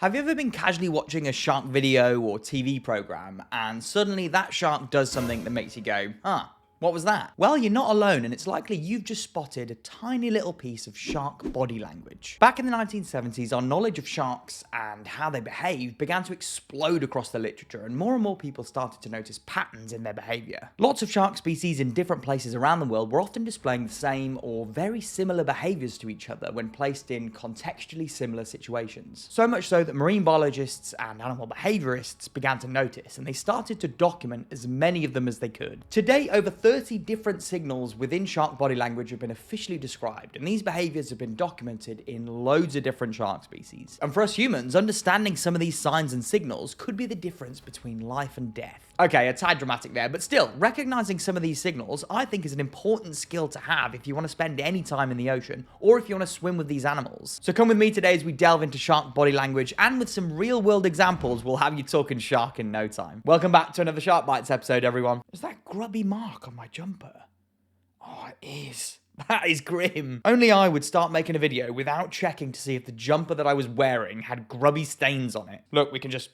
Have you ever been casually watching a shark video or TV program and suddenly that shark does something that makes you go, huh, what was that? Well, you're not alone, and it's likely you've just spotted a tiny little piece of shark body language. Back in the 1970s, our knowledge of sharks and how they behave began to explode across the literature, and more people started to notice patterns in their behavior. Lots of shark species in different places around the world were often displaying the same or very similar behaviors to each other when placed in contextually similar situations. So much so that marine biologists and animal behaviorists began to notice, and they started to document as many of them as they could. To date, over 30 different signals within shark body language have been officially described, and these behaviors have been documented in loads of different shark species. And for us humans, understanding some of these signs and signals could be the difference between life and death. Okay, a tad dramatic there, but still, recognizing some of these signals, I think, is an important skill to have if you want to spend any time in the ocean, or if you want to swim with these animals. So come with me today as we delve into shark body language, and with some real-world examples, we'll have you talking shark in no time. Welcome back to another Shark Bytes episode, everyone. Is that grubby mark on my jumper? Oh, it is. That is grim. Only I would start making a video without checking to see if the jumper that I was wearing had grubby stains on it. Look, we can just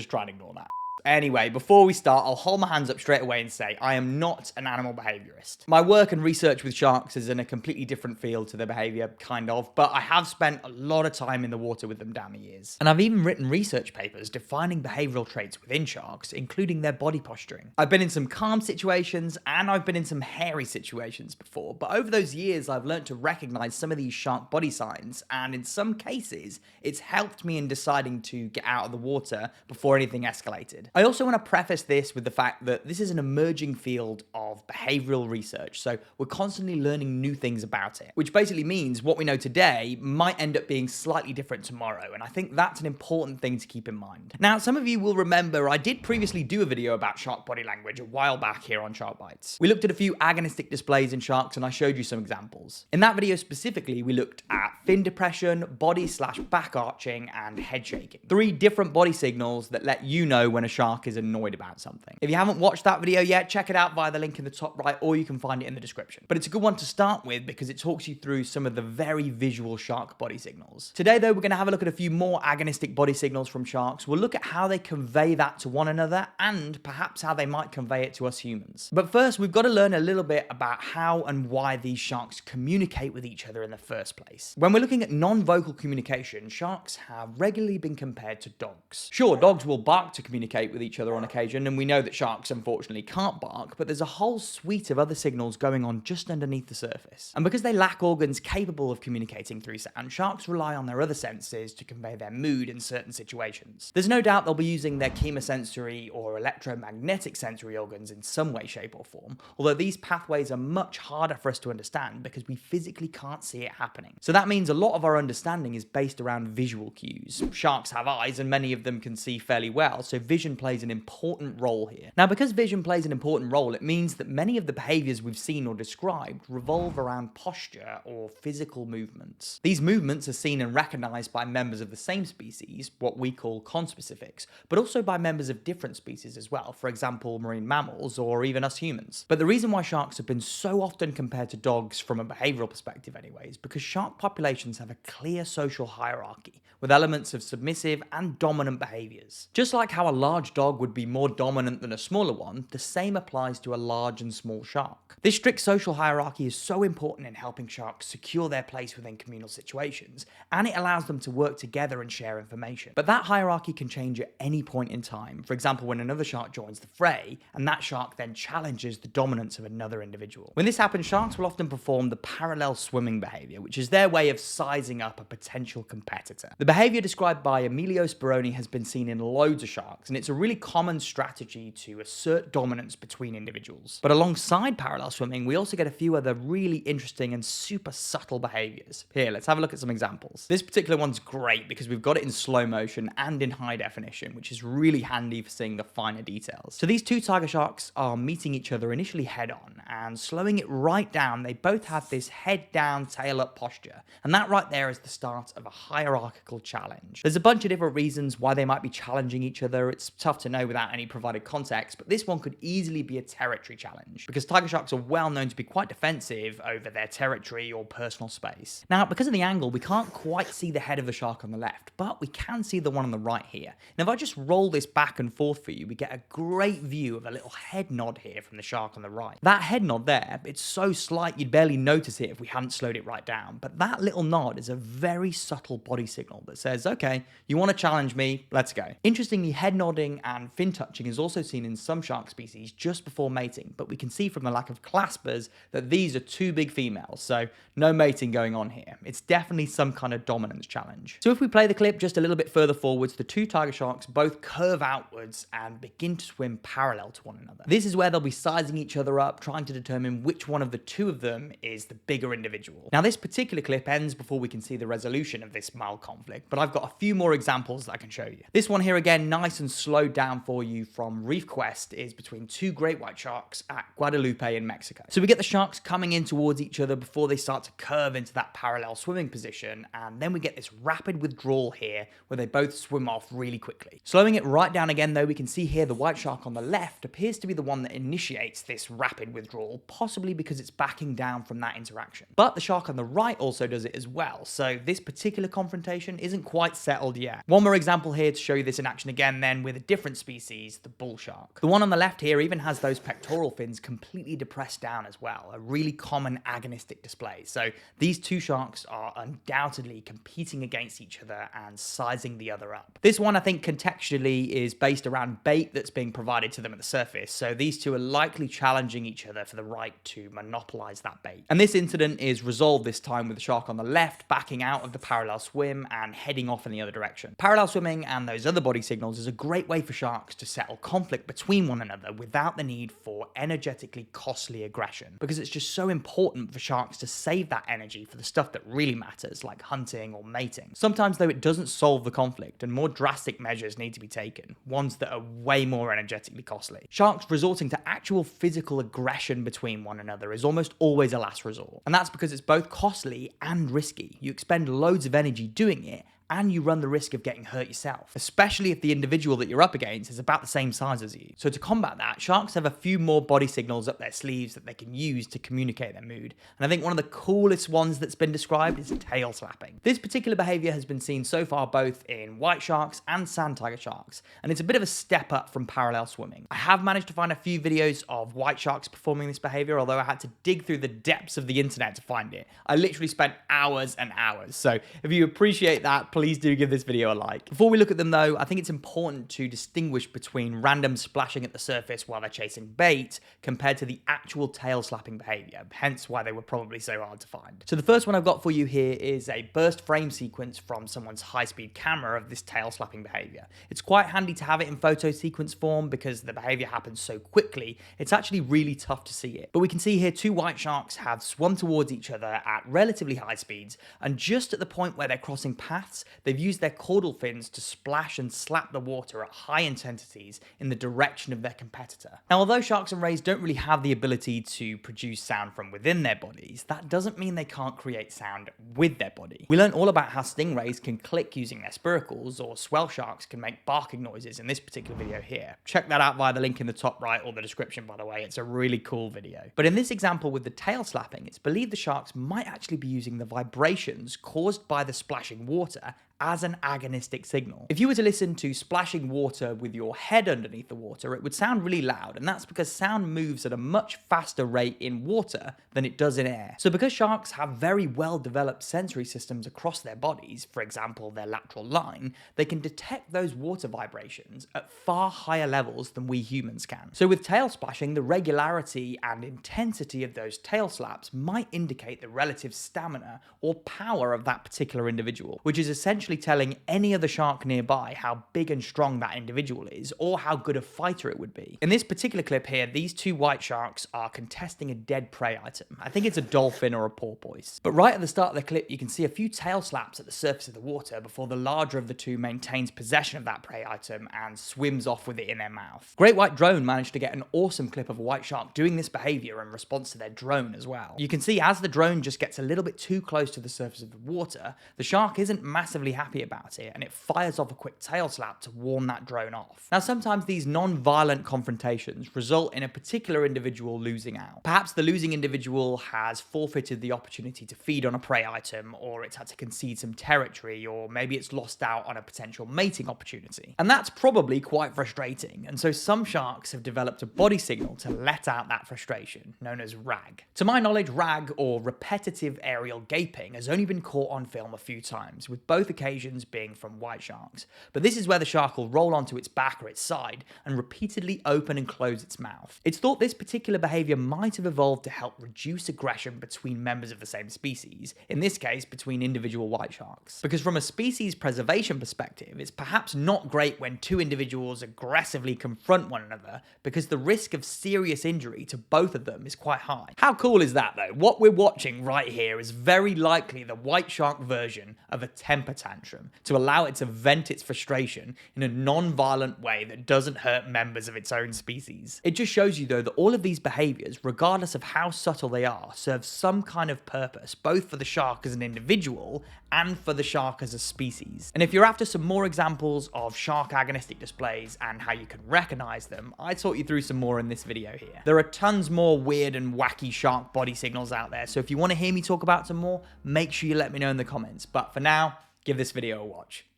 try and ignore that. Anyway, before we start, I'll hold my hands up straight away and say I am not an animal behaviorist. My work and research with sharks is in a completely different field to their behavior, kind of, but I have spent a lot of time in the water with them down the years. And I've even written research papers defining behavioral traits within sharks, including their body posturing. I've been in some calm situations and I've been in some hairy situations before, but over those years I've learned to recognize some of these shark body signs, and in some cases it's helped me in deciding to get out of the water before anything escalated. I also want to preface this with the fact that this is an emerging field of behavioral research, so we're constantly learning new things about it, which basically means what we know today might end up being slightly different tomorrow, and I think that's an important thing to keep in mind. Now, some of you will remember I did previously do a video about shark body language a while back here on Shark Bytes. We looked at a few agonistic displays in sharks, and I showed you some examples. In that video specifically, we looked at fin depression, body/back arching, and head shaking. 3 different body signals that let you know when a shark is annoyed about something. If you haven't watched that video yet, check it out via the link in the top right, or you can find it in the description. But it's a good one to start with because it talks you through some of the very visual shark body signals. Today, though, we're going to have a look at a few more agonistic body signals from sharks. We'll look at how they convey that to one another and perhaps how they might convey it to us humans. But first, we've got to learn a little bit about how and why these sharks communicate with each other in the first place. When we're looking at non-vocal communication, sharks have regularly been compared to dogs. Sure, dogs will bark to communicate with each other on occasion, and we know that sharks unfortunately can't bark, but there's a whole suite of other signals going on just underneath the surface. And because they lack organs capable of communicating through sound, sharks rely on their other senses to convey their mood in certain situations. There's no doubt they'll be using their chemosensory or electromagnetic sensory organs in some way, shape, or form, although these pathways are much harder for us to understand because we physically can't see it happening. So that means a lot of our understanding is based around visual cues. Sharks have eyes, and many of them can see fairly well, so vision plays an important role here. Now, because vision plays an important role, it means that many of the behaviors we've seen or described revolve around posture or physical movements. These movements are seen and recognized by members of the same species, what we call conspecifics, but also by members of different species as well, for example, marine mammals or even us humans. But the reason why sharks have been so often compared to dogs from a behavioral perspective anyway is because shark populations have a clear social hierarchy with elements of submissive and dominant behaviors. Just like how a large dog would be more dominant than a smaller one, the same applies to a large and small shark. This strict social hierarchy is so important in helping sharks secure their place within communal situations, and it allows them to work together and share information. But that hierarchy can change at any point in time. For example, when another shark joins the fray, and that shark then challenges the dominance of another individual. When this happens, sharks will often perform the parallel swimming behavior, which is their way of sizing up a potential competitor. The behavior described by Emilio Speroni has been seen in loads of sharks, and it's a really common strategy to assert dominance between individuals. But alongside parallel swimming, we also get a few other really interesting and super subtle behaviors. Here, let's have a look at some examples. This particular one's great because we've got it in slow motion and in high definition, which is really handy for seeing the finer details. So these two tiger sharks are meeting each other initially head on, and slowing it right down, they both have this head down, tail up posture, and that right there is the start of a hierarchical challenge. There's a bunch of different reasons why they might be challenging each other. It's tough to know without any provided context, but this one could easily be a territory challenge, because tiger sharks are well known to be quite defensive over their territory or personal space. Now, because of the angle, we can't quite see the head of the shark on the left, but we can see the one on the right here. Now, if I just roll this back and forth for you, we get a great view of a little head nod here from the shark on the right. That head nod there, it's so slight you'd barely notice it if we hadn't slowed it right down, but that little nod is a very subtle body signal that says, okay, you want to challenge me, let's go. Interestingly, head nodding and fin touching is also seen in some shark species just before mating, but we can see from the lack of claspers that these are two big females, so no mating going on here. It's definitely some kind of dominance challenge. So if we play the clip just a little bit further forwards, the two tiger sharks both curve outwards and begin to swim parallel to one another. This is where they'll be sizing each other up, trying to determine which one of the two of them is the bigger individual. Now, this particular clip ends before we can see the resolution of this mild conflict, but I've got a few more examples that I can show you. This one here again, nice and slowed down for you from Reef Quest, is between two great white sharks at Guadalupe in Mexico. So we get the sharks coming in towards each other before they start to curve into that parallel swimming position, and then we get this rapid withdrawal here where they both swim off really quickly. Slowing it right down again though, we can see here the white shark on the left appears to be the one that initiates this rapid withdrawal, possibly because it's backing down from that interaction. But the shark on the right also does it as well, so this particular confrontation isn't quite settled yet. One more example here to show you this in action again then with a different species, the bull shark. The one on the left here even has those pectoral fins completely depressed down as well, a really common agonistic display. So these two sharks are undoubtedly competing against each other and sizing the other up. This one I think contextually is based around bait that's being provided to them at the surface, so these two are likely challenging each other for the right to monopolize that bait. And this incident is resolved this time with the shark on the left backing out of the parallel swim and heading off in the other direction. Parallel swimming and those other body signals is a great way for sharks to settle conflict between one another without the need for energetically costly aggression, because it's just so important for sharks to save that energy for the stuff that really matters, like hunting or mating. Sometimes though, it doesn't solve the conflict and more drastic measures need to be taken, ones that are way more energetically costly. Sharks resorting to actual physical aggression between one another is almost always a last resort, and that's because it's both costly and risky. You expend loads of energy doing it, and you run the risk of getting hurt yourself, especially if the individual that you're up against is about the same size as you. So to combat that, sharks have a few more body signals up their sleeves that they can use to communicate their mood. And I think one of the coolest ones that's been described is tail slapping. This particular behavior has been seen so far both in white sharks and sand tiger sharks, and it's a bit of a step up from parallel swimming. I have managed to find a few videos of white sharks performing this behavior, although I had to dig through the depths of the internet to find it. I literally spent hours and hours. So if you appreciate that, please do give this video a like. Before we look at them though, I think it's important to distinguish between random splashing at the surface while they're chasing bait compared to the actual tail slapping behavior, hence why they were probably so hard to find. So the first one I've got for you here is a burst frame sequence from someone's high-speed camera of this tail slapping behavior. It's quite handy to have it in photo sequence form because the behavior happens so quickly, it's actually really tough to see it. But we can see here two white sharks have swum towards each other at relatively high speeds, and just at the point where they're crossing paths, they've used their caudal fins to splash and slap the water at high intensities in the direction of their competitor. Now, although sharks and rays don't really have the ability to produce sound from within their bodies, that doesn't mean they can't create sound with their body. We learned all about how stingrays can click using their spiracles, or swell sharks can make barking noises in this particular video here. Check that out via the link in the top right or the description, by the way. It's a really cool video. But in this example with the tail slapping, it's believed the sharks might actually be using the vibrations caused by the splashing water as an agonistic signal. If you were to listen to splashing water with your head underneath the water, it would sound really loud, and that's because sound moves at a much faster rate in water than it does in air. So because sharks have very well developed sensory systems across their bodies, for example their lateral line, they can detect those water vibrations at far higher levels than we humans can. So with tail splashing, the regularity and intensity of those tail slaps might indicate the relative stamina or power of that particular individual, which is essentially telling any other shark nearby how big and strong that individual is, or how good a fighter it would be. In this particular clip here, these two white sharks are contesting a dead prey item. I think it's a dolphin or a porpoise. But right at the start of the clip, you can see a few tail slaps at the surface of the water before the larger of the two maintains possession of that prey item and swims off with it in their mouth. Great White Drone managed to get an awesome clip of a white shark doing this behavior in response to their drone as well. You can see as the drone just gets a little bit too close to the surface of the water, the shark isn't massively happy about it, and it fires off a quick tail slap to warn that drone off. Now, sometimes these non-violent confrontations result in a particular individual losing out. Perhaps the losing individual has forfeited the opportunity to feed on a prey item, or it's had to concede some territory, or maybe it's lost out on a potential mating opportunity. And that's probably quite frustrating, and so some sharks have developed a body signal to let out that frustration, known as RAG. To my knowledge, RAG, or repetitive aerial gaping, has only been caught on film a few times, with both occasions being from white sharks. But this is where the shark will roll onto its back or its side and repeatedly open and close its mouth. It's thought this particular behavior might have evolved to help reduce aggression between members of the same species, in this case between individual white sharks. Because from a species preservation perspective, it's perhaps not great when two individuals aggressively confront one another, because the risk of serious injury to both of them is quite high. How cool is that though? What we're watching right here is very likely the white shark version of a temper tantrum, to allow it to vent its frustration in a non-violent way that doesn't hurt members of its own species. It just shows you though that all of these behaviors, regardless of how subtle they are, serve some kind of purpose, both for the shark as an individual and for the shark as a species. And if you're after some more examples of shark agonistic displays and how you can recognize them, I taught you through some more in this video here. There are tons more weird and wacky shark body signals out there, so if you want to hear me talk about some more, make sure you let me know in the comments. But for now, give this video a watch.